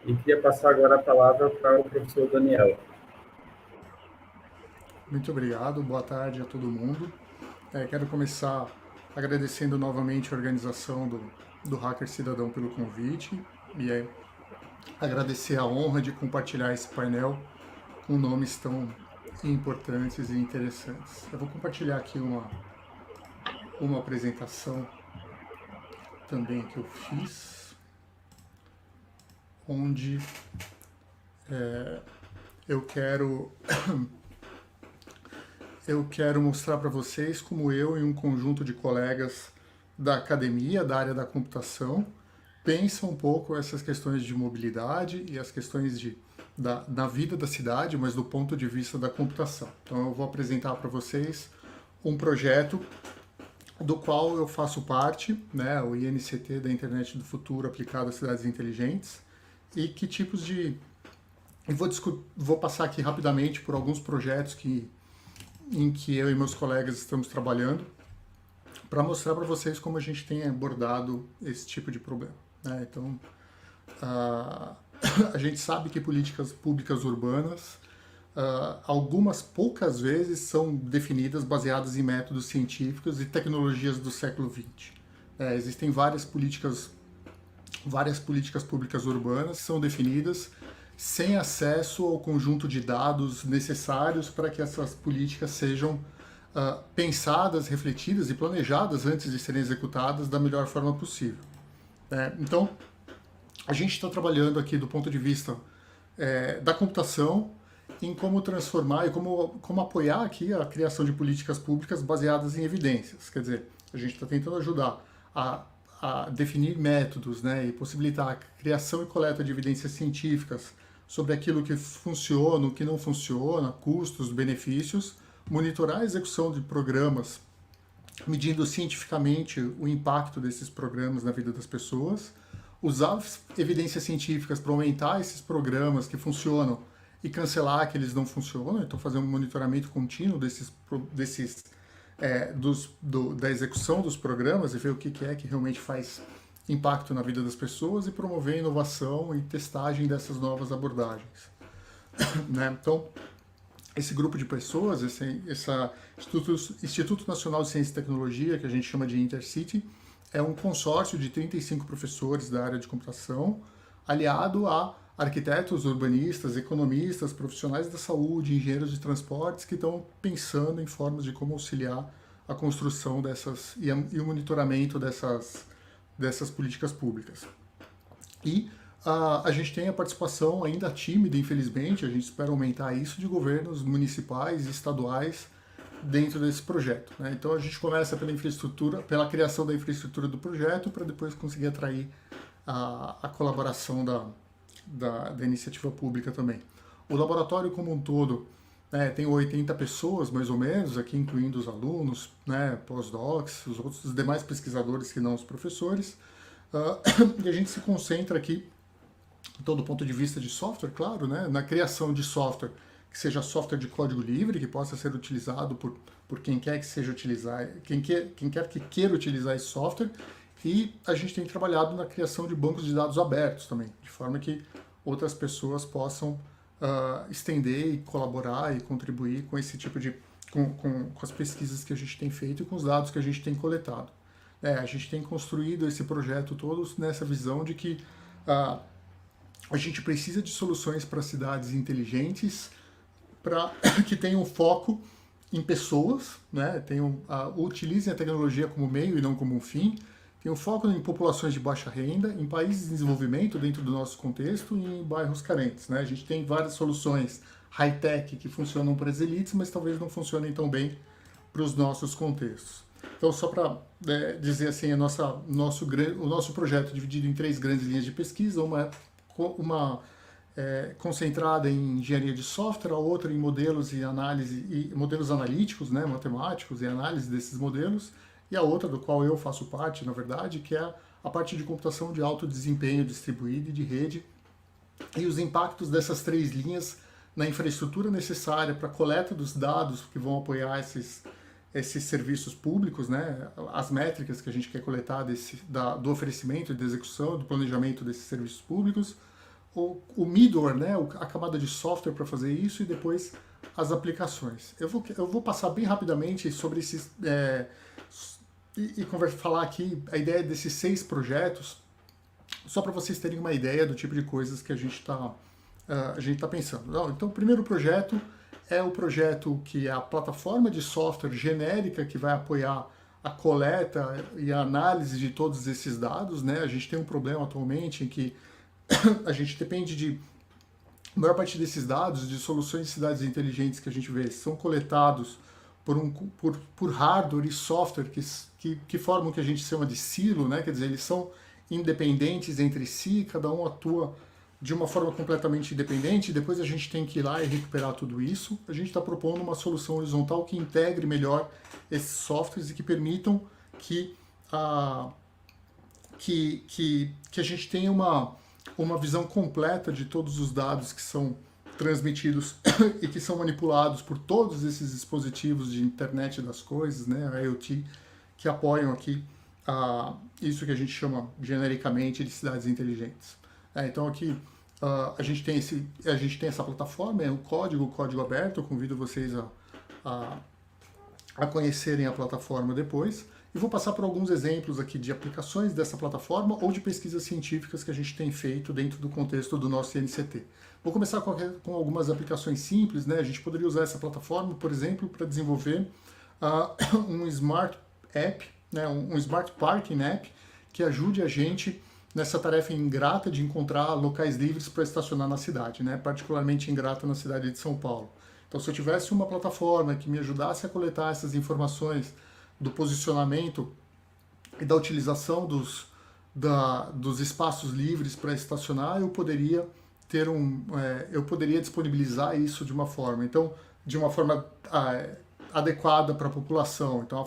e queria passar agora a palavra para o professor Daniel. Muito obrigado, boa tarde a todo mundo. Quero começar agradecendo novamente a organização do Hacker Cidadão pelo convite e agradecer a honra de compartilhar esse painel com nomes tão importantes e interessantes. Eu vou compartilhar aqui uma apresentação também que eu fiz, onde eu quero mostrar para vocês como eu e um conjunto de colegas da academia, da área da computação, pensam um pouco essas questões de mobilidade e as questões da vida da cidade, mas do ponto de vista da computação. Então eu vou apresentar para vocês um projeto do qual eu faço parte, né, o INCT da Internet do Futuro aplicado às cidades inteligentes, e que tipos de... vou passar aqui rapidamente por alguns projetos em que eu e meus colegas estamos trabalhando, para mostrar para vocês como a gente tem abordado esse tipo de problema, né? Então, a gente sabe que políticas públicas urbanas, algumas poucas vezes são definidas baseadas em métodos científicos e tecnologias do século XX. Existem várias políticas públicas urbanas que são definidas sem acesso ao conjunto de dados necessários para que essas políticas sejam pensadas, refletidas e planejadas antes de serem executadas da melhor forma possível. Então, a gente está trabalhando aqui do ponto de vista da computação em como transformar e como apoiar aqui a criação de políticas públicas baseadas em evidências. Quer dizer, a gente está tentando ajudar a definir métodos, né, e possibilitar a criação e coleta de evidências científicas sobre aquilo que funciona, o que não funciona, custos, benefícios, monitorar a execução de programas, medindo cientificamente o impacto desses programas na vida das pessoas, usar evidências científicas para aumentar esses programas que funcionam e cancelar aqueles que não funcionam, então fazer um monitoramento contínuo da execução dos programas e ver o que é que realmente faz impacto na vida das pessoas e promover a inovação e testagem dessas novas abordagens. Né? Então, esse grupo de pessoas, esse Instituto Nacional de Ciência e Tecnologia, que a gente chama de Intercity, é um consórcio de 35 professores da área de computação, aliado a arquitetos, urbanistas, economistas, profissionais da saúde, engenheiros de transportes que estão pensando em formas de como auxiliar a construção dessas e o monitoramento dessas políticas públicas. E a gente tem a participação ainda tímida, infelizmente, a gente espera aumentar isso, de governos municipais e estaduais dentro desse projeto. Né? Então a gente começa pela infraestrutura, pela criação da infraestrutura do projeto, para depois conseguir atrair a colaboração da iniciativa pública também. O laboratório como um todo, né, tem 80 pessoas, mais ou menos, aqui incluindo os alunos, né, pós-docs, os demais pesquisadores que não os professores, e a gente se concentra aqui, então, do ponto de vista de software, claro, né, na criação de software que seja software de código livre, que possa ser utilizado por quem quer que seja utilizar, quem quer que queira utilizar esse software, e a gente tem trabalhado na criação de bancos de dados abertos também, de forma que outras pessoas possam estender e colaborar e contribuir com esse tipo de com as pesquisas que a gente tem feito e com os dados que a gente tem coletado. A gente tem construído esse projeto todo nessa visão de que a gente precisa de soluções para cidades inteligentes, que tenham foco em pessoas, né? Utilizem a tecnologia como meio e não como um fim, tenham foco em populações de baixa renda, em países em desenvolvimento dentro do nosso contexto e em bairros carentes. Né? A gente tem várias soluções high-tech que funcionam para as elites, mas talvez não funcionem tão bem para os nossos contextos. Então, só para dizer assim, o nosso projeto é dividido em 3 grandes linhas de pesquisa, uma concentrada em engenharia de software, a outra em modelos e análise, e modelos analíticos, né, matemáticos e análise desses modelos, e a outra, do qual eu faço parte, na verdade, que é a parte de computação de alto desempenho distribuído e de rede, e os impactos dessas 3 linhas na infraestrutura necessária para a coleta dos dados que vão apoiar esses serviços públicos, né, as métricas que a gente quer coletar do oferecimento, da execução, do planejamento desses serviços públicos, o middleware, né, a camada de software para fazer isso, e depois as aplicações. Eu vou passar bem rapidamente sobre esses falar aqui a ideia desses 6 projetos, só para vocês terem uma ideia do tipo de coisas que a gente tá pensando. Então, o primeiro projeto é o projeto que é a plataforma de software genérica que vai apoiar a coleta e a análise de todos esses dados, né? A gente tem um problema atualmente em que a gente depende de... A maior parte desses dados, de soluções de cidades inteligentes que a gente vê, são coletados por hardware e software que formam o que a gente chama de silo, né? Quer dizer, eles são independentes entre si, cada um atua de uma forma completamente independente, e depois a gente tem que ir lá e recuperar tudo isso. A gente está propondo uma solução horizontal que integre melhor esses softwares e que permitam que a gente tenha uma visão completa de todos os dados que são transmitidos e que são manipulados por todos esses dispositivos de internet das coisas, né, a IoT, que apoiam aqui isso que a gente chama genericamente de cidades inteligentes. Então aqui a gente tem essa plataforma, é um código aberto. Eu convido vocês a conhecerem a plataforma depois. E vou passar por alguns exemplos aqui de aplicações dessa plataforma ou de pesquisas científicas que a gente tem feito dentro do contexto do nosso INCT. Vou começar com algumas aplicações simples, né? A gente poderia usar essa plataforma, por exemplo, para desenvolver um Smart App, né? um Smart Parking App, que ajude a gente nessa tarefa ingrata de encontrar locais livres para estacionar na cidade, né? Particularmente ingrata na cidade de São Paulo. Então, se eu tivesse uma plataforma que me ajudasse a coletar essas informações do posicionamento e da utilização dos espaços livres para estacionar, eu poderia disponibilizar isso de uma forma, adequada para a população. Então,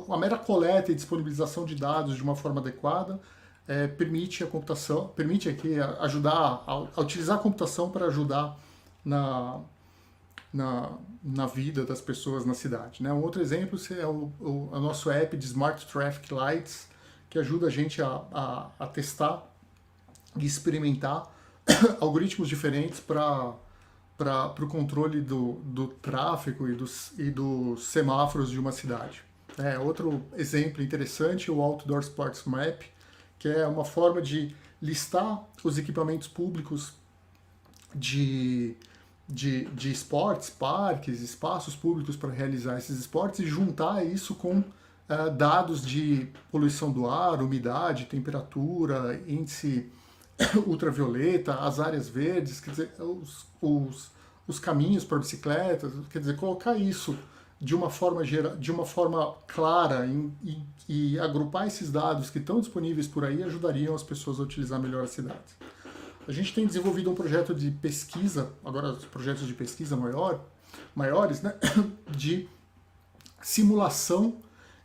a mera coleta e disponibilização de dados de uma forma adequada permite aqui ajudar a utilizar a computação para ajudar na vida das pessoas na cidade, né? Um outro exemplo é o nosso app de Smart Traffic Lights, que ajuda a gente a testar e experimentar algoritmos diferentes para o controle do tráfego e dos semáforos de uma cidade. Outro exemplo interessante é o Outdoor Sports Map, que é uma forma de listar os equipamentos públicos de esportes, parques, espaços públicos para realizar esses esportes, e juntar isso com dados de poluição do ar, umidade, temperatura, índice ultravioleta, as áreas verdes, quer dizer, os caminhos para bicicletas, quer dizer, colocar isso de uma forma clara e agrupar esses dados que estão disponíveis por aí ajudariam as pessoas a utilizar melhor as cidades. A gente tem desenvolvido um projeto de pesquisa, agora os projetos de pesquisa maiores, né, de simulação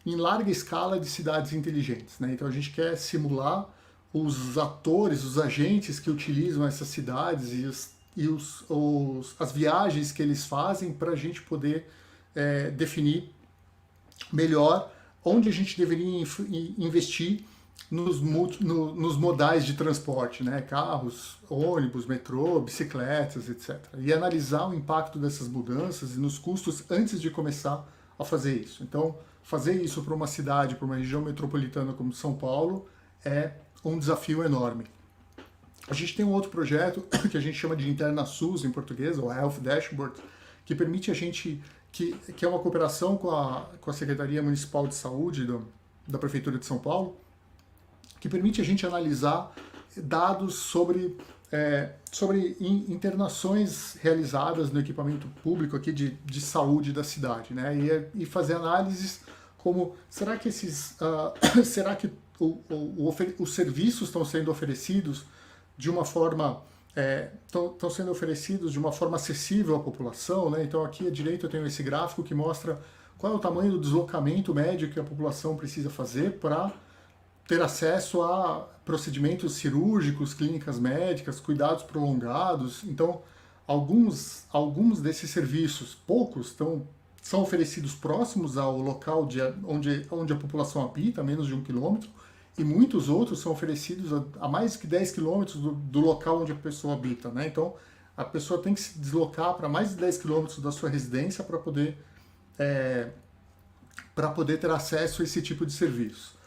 em larga escala de cidades inteligentes, né? Então a gente quer simular os atores, os agentes que utilizam essas cidades as viagens que eles fazem, para a gente poder definir melhor onde a gente deveria investir nos modais de transporte, né? Carros, ônibus, metrô, bicicletas, etc. E analisar o impacto dessas mudanças e nos custos antes de começar a fazer isso. Então, fazer isso para uma cidade, para uma região metropolitana como São Paulo, é um desafio enorme. A gente tem um outro projeto que a gente chama de Interna SUS em português, ou Health Dashboard, que permite a gente, que é uma cooperação com a Secretaria Municipal de Saúde da Prefeitura de São Paulo, que permite a gente analisar dados sobre internações realizadas no equipamento público aqui de saúde da cidade, né? E fazer análises como, será que os serviços estão sendo oferecidos de uma forma acessível à população, né? Então aqui à direita eu tenho esse gráfico que mostra qual é o tamanho do deslocamento médio que a população precisa fazer para ter acesso a procedimentos cirúrgicos, clínicas médicas, cuidados prolongados. Então, alguns desses serviços, poucos, são oferecidos próximos ao local onde a população habita, a menos de 1 quilômetro, e muitos outros são oferecidos a mais de 10 quilômetros do local onde a pessoa habita, né? Então, a pessoa tem que se deslocar para mais de 10 quilômetros da sua residência para poder ter acesso a esse tipo de serviço.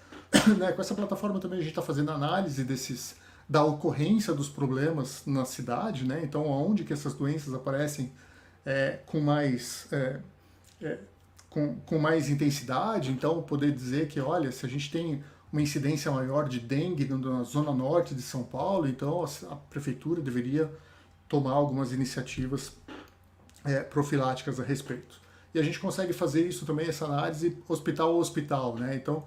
Né? Com essa plataforma também a gente está fazendo análise da ocorrência dos problemas na cidade, né? Então, onde que essas doenças aparecem com mais intensidade. Então, poder dizer que, olha, se a gente tem uma incidência maior de dengue na zona norte de São Paulo, então a prefeitura deveria tomar algumas iniciativas profiláticas a respeito. E a gente consegue fazer isso também, essa análise hospital a hospital, né? Então,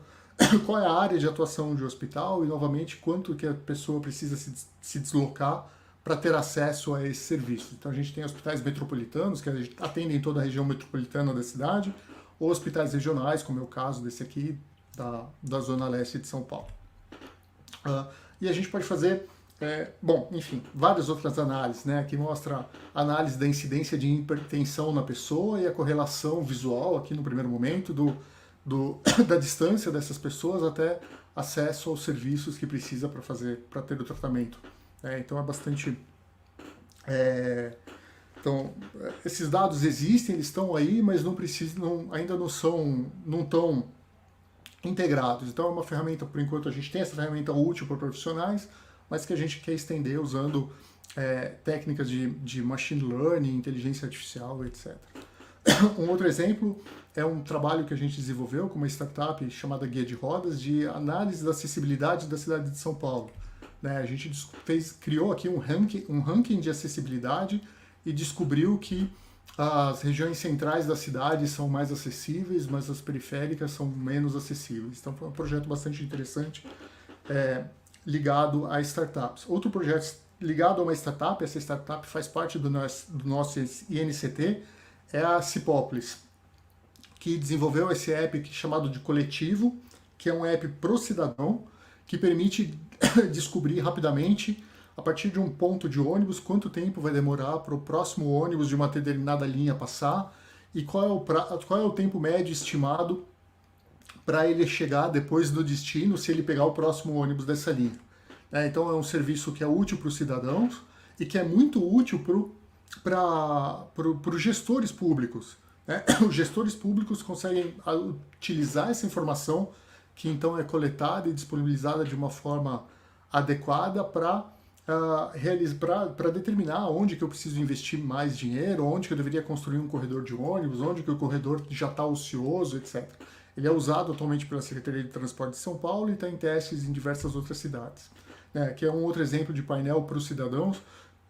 qual é a área de atuação de hospital e, novamente, quanto que a pessoa precisa se deslocar para ter acesso a esse serviço. Então, a gente tem hospitais metropolitanos, que atendem toda a região metropolitana da cidade, ou hospitais regionais, como é o caso desse aqui, da Zona Leste de São Paulo. E a gente pode fazer, enfim, várias outras análises, né? Aqui mostra a análise da incidência de hipertensão na pessoa e a correlação visual, aqui no primeiro momento, da distância dessas pessoas até acesso aos serviços que precisa para ter o tratamento. Então é bastante... Então, esses dados existem, eles estão aí, mas ainda não estão integrados. Então é uma ferramenta, por enquanto a gente tem essa ferramenta útil para profissionais, mas que a gente quer estender usando técnicas de machine learning, inteligência artificial, etc. Um outro exemplo é um trabalho que a gente desenvolveu com uma startup chamada Guia de Rodas, de análise da acessibilidade da cidade de São Paulo. Né? A gente criou aqui um ranking de acessibilidade e descobriu que as regiões centrais da cidade são mais acessíveis, mas as periféricas são menos acessíveis. Então foi um projeto bastante interessante ligado a startups. Outro projeto ligado a uma startup, essa startup faz parte do nosso INCT, é a Cipópolis, que desenvolveu esse app chamado de Coletivo, que é um app pro cidadão, que permite descobrir rapidamente, a partir de um ponto de ônibus, quanto tempo vai demorar para o próximo ônibus de uma determinada linha passar e qual é o tempo médio estimado para ele chegar depois do destino, se ele pegar o próximo ônibus dessa linha. Então é um serviço que é útil para os cidadãos e que é muito útil para os gestores públicos. Né? Os gestores públicos conseguem utilizar essa informação que então é coletada e disponibilizada de uma forma adequada para determinar onde que eu preciso investir mais dinheiro, onde que eu deveria construir um corredor de ônibus, onde que o corredor já está ocioso, etc. Ele é usado atualmente pela Secretaria de Transporte de São Paulo e está em testes em diversas outras cidades. Que é um outro exemplo de painel para os cidadãos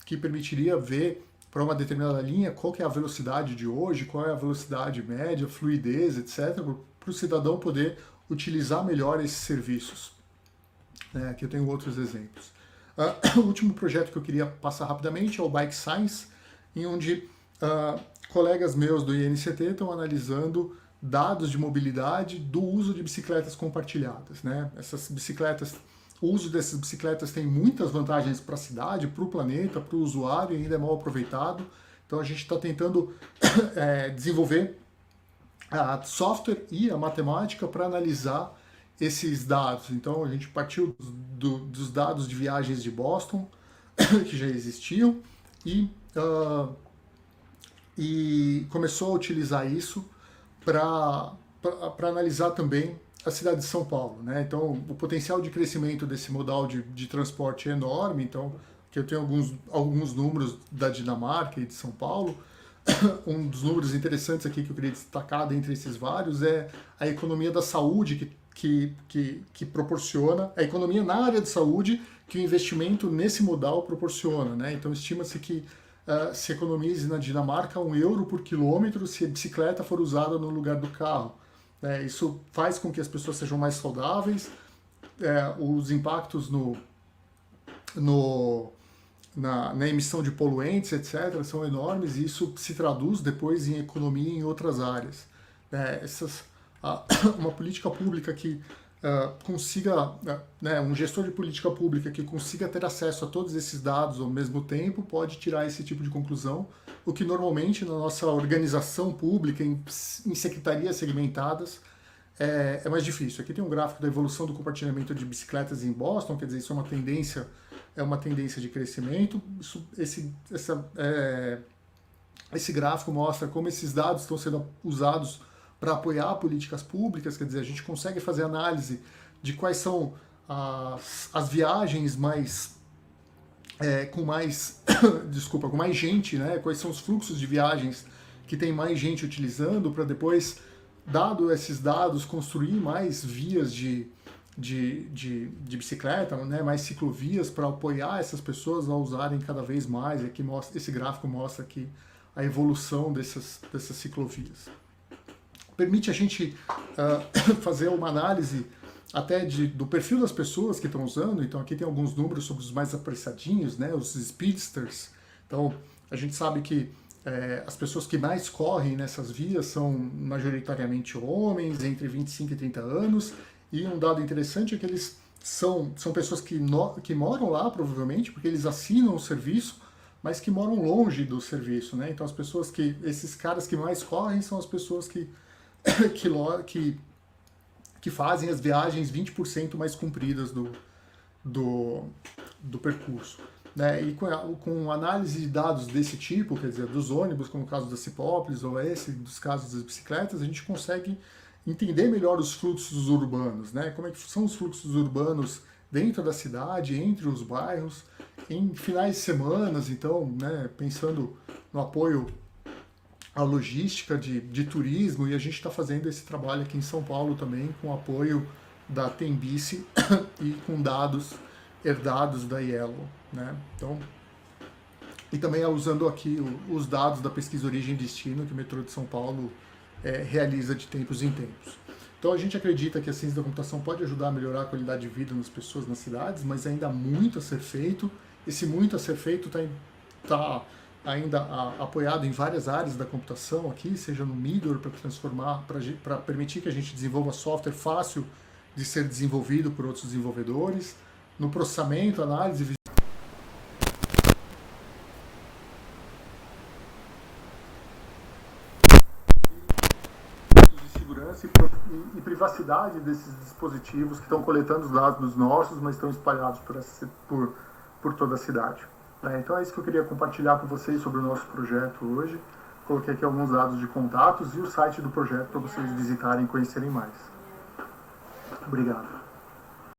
que permitiria ver para uma determinada linha qual que é a velocidade de hoje, qual é a velocidade média, fluidez, etc., para o cidadão poder utilizar melhor esses serviços. Aqui eu tenho outros exemplos. O último projeto que eu queria passar rapidamente é o Bike Science, em onde colegas meus do INCT estão analisando dados de mobilidade do uso de bicicletas compartilhadas. Né? O uso dessas bicicletas tem muitas vantagens para a cidade, para o planeta, para o usuário, e ainda é mal aproveitado. Então a gente está tentando desenvolver a software e a matemática para analisar esses dados. Então a gente partiu dos dados de viagens de Boston, que já existiam, e começou a utilizar isso para analisar também a cidade de São Paulo. Né? Então o potencial de crescimento desse modal de transporte é enorme. Então que eu tenho alguns números da Dinamarca e de São Paulo. Um dos números interessantes aqui que eu queria destacar dentre esses vários é a economia da saúde que proporciona, a economia na área de saúde que o investimento nesse modal proporciona. Né? Então estima-se que se economize na Dinamarca €1 por quilômetro se a bicicleta for usada no lugar do carro. Isso faz com que as pessoas sejam mais saudáveis, os impactos na emissão de poluentes, etc., são enormes, e isso se traduz depois em economia em outras áreas. Uma política pública que consiga, um gestor de política pública que consiga ter acesso a todos esses dados ao mesmo tempo pode tirar esse tipo de conclusão, o que normalmente na nossa organização pública, em secretarias segmentadas, é mais difícil. Aqui tem um gráfico da evolução do compartilhamento de bicicletas em Boston, quer dizer, isso é uma tendência de crescimento. Esse gráfico mostra como esses dados estão sendo usados para apoiar políticas públicas, quer dizer, a gente consegue fazer análise de quais são as viagens com mais com mais gente, né? Quais são os fluxos de viagens que tem mais gente utilizando, para depois, dado esses dados, construir mais vias de bicicleta, né? Mais ciclovias para apoiar essas pessoas a usarem cada vez mais. Aqui esse gráfico mostra aqui a evolução dessas ciclovias. Permite a gente fazer uma análise até do perfil das pessoas que estão usando. Então aqui tem alguns números sobre os mais apressadinhos, né, os speedsters. Então a gente sabe que as pessoas que mais correm nessas vias são majoritariamente homens, entre 25 e 30 anos, e um dado interessante é que eles são pessoas que moram lá, provavelmente, porque eles assinam o serviço, mas que moram longe do serviço, né? Então esses caras que mais correm são as pessoas que fazem as viagens 20% mais compridas do percurso. Né? E com análise de dados desse tipo, quer dizer, dos ônibus, como o caso da Cipópolis, ou dos casos das bicicletas, a gente consegue entender melhor os fluxos urbanos, né? Como é que são os fluxos urbanos dentro da cidade, entre os bairros, em finais de semanas, então, né, pensando no apoio à logística de turismo, e a gente está fazendo esse trabalho aqui em São Paulo também, com apoio da Tembici e com dados herdados da Yellow, né? Então, e também usando aqui os dados da pesquisa Origem e Destino que o metrô de São Paulo realiza de tempos em tempos. Então a gente acredita que a ciência da computação pode ajudar a melhorar a qualidade de vida das pessoas nas cidades, mas ainda há muito a ser feito. Esse muito a ser feito está ainda apoiado em várias áreas da computação aqui, seja no Meteor para permitir que a gente desenvolva software fácil de ser desenvolvido por outros desenvolvedores, no processamento, análise, de segurança e privacidade desses dispositivos que estão coletando os dados nossos, mas estão espalhados por toda a cidade. Então é isso que eu queria compartilhar com vocês sobre o nosso projeto hoje. Coloquei aqui alguns dados de contatos e o site do projeto para vocês visitarem e conhecerem mais. Obrigado.